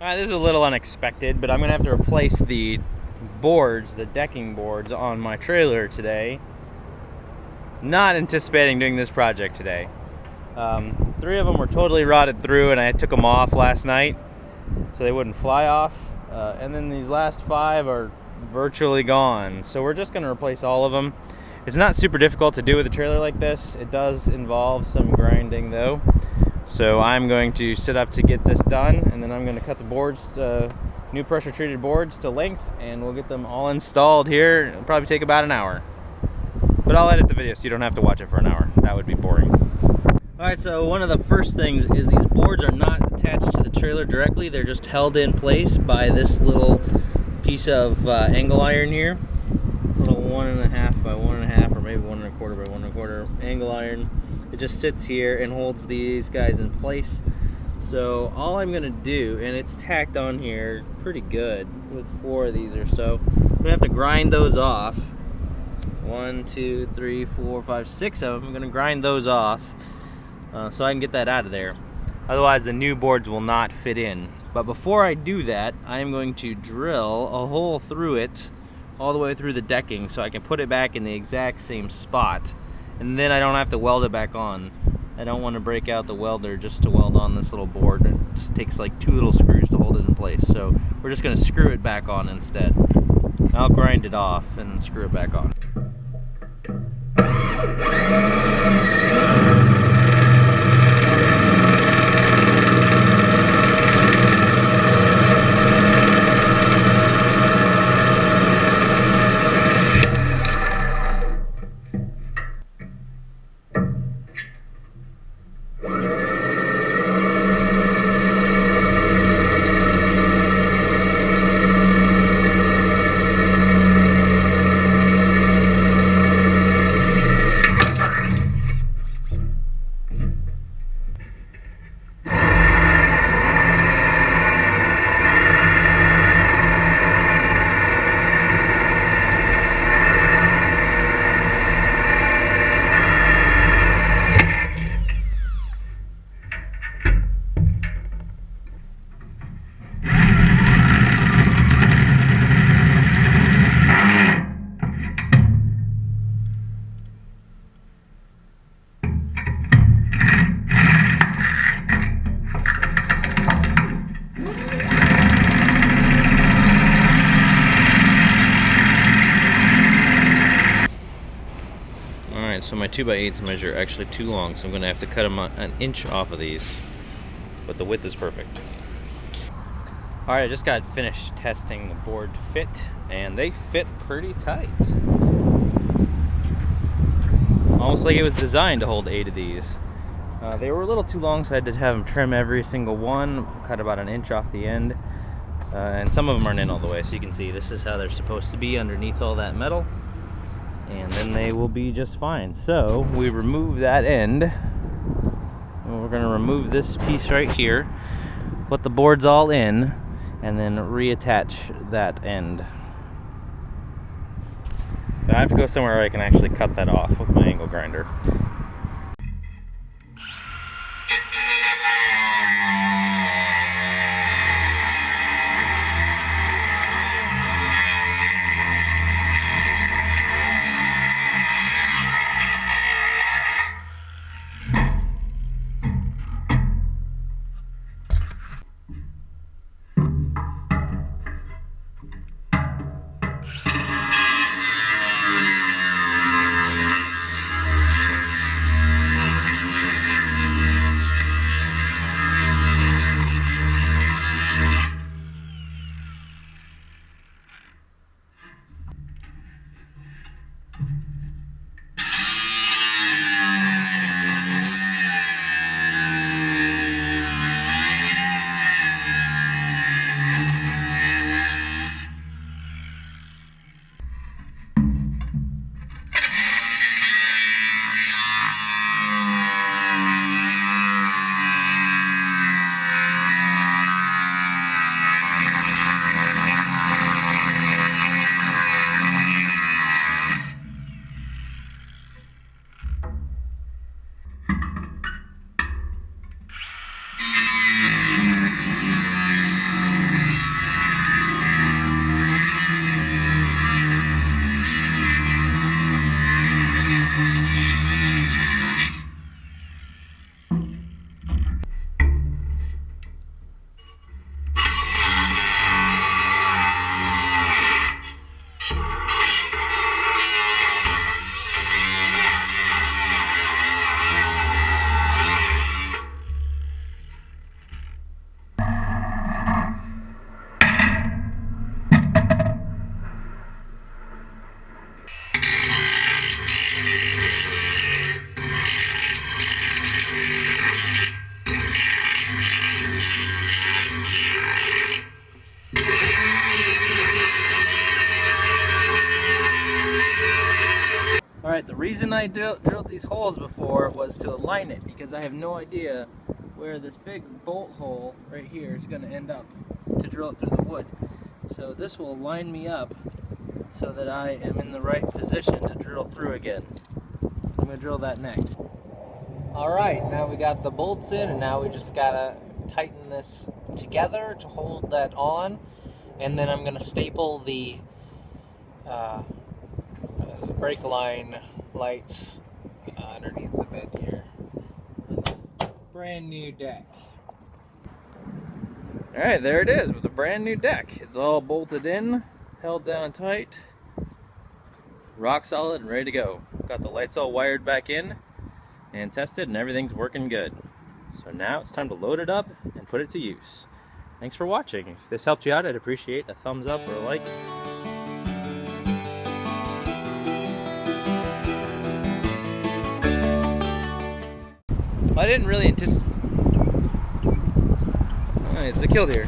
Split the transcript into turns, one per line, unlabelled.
This is a little unexpected, but I'm gonna have to replace the boards, the decking boards on my trailer today. Not anticipating doing this project today. 3 of them were totally rotted through, and I took them off last night so they wouldn't fly off. And then these last 5 are virtually gone. So we're just gonna replace all of them. It's not super difficult to do with a trailer like this. It does involve some grinding though. So I'm going to sit up to get this done, and then I'm going to cut the boards, new pressure treated boards to length, and we'll get them all installed here. It'll probably take about an hour. But I'll edit the video so you don't have to watch it for an hour. That would be boring. Alright, so one of the first things is these boards are not attached to the trailer directly. They're just held in place by this little piece of angle iron here. It's a little 1.5 by 1.5, or maybe 1.25 by 1.25 angle iron. It just sits here and holds these guys in place. So all I'm gonna do, and it's tacked on here pretty good with 4 of these or so, I'm gonna have to grind those off. 1, 2, 3, 4, 5, 6 of them. I'm gonna grind those off so I can get that out of there. Otherwise the new boards will not fit in. But before I do that, I am going to drill a hole through it all the way through the decking so I can put it back in the exact same spot. And then I don't have to weld it back on. I don't want to break out the welder just to weld on this little board. It just takes like 2 little screws to hold it in place. So we're just going to screw it back on instead. I'll grind it off and screw it back on. So my 2x8s measure actually too long, so I'm going to have to cut them an inch off of these, but the width is perfect. Alright, I just got finished testing the board fit, and they fit pretty tight. Almost like it was designed to hold 8 of these. They were a little too long, so I had to have them trim every single one, cut about an inch off the end, and some of them aren't in all the way, so you can see this is how they're supposed to be underneath all that metal. And then they will be just fine. So we remove that end, and we're going to remove this piece right here, put the boards all in, and then reattach that end. I have to go somewhere where I can actually cut that off with my angle grinder. The reason I drilled these holes before was to align it, because I have no idea where this big bolt hole right here is going to end up to drill it through the wood. So this will line me up so that I am in the right position to drill through again. I'm going to drill that next. Alright, now we got the bolts in, and now we just got to tighten this together to hold that on. And then I'm going to staple the brake line lights underneath the bed here. Brand new deck. Alright, there it is with a brand new deck. It's all bolted in, held down tight, rock solid and ready to go. Got the lights all wired back in and tested, and everything's working good. So now it's time to load it up and put it to use. Thanks for watching. If this helped you out, I'd appreciate a thumbs up or a like. I didn't really anticipate. It's a killdeer.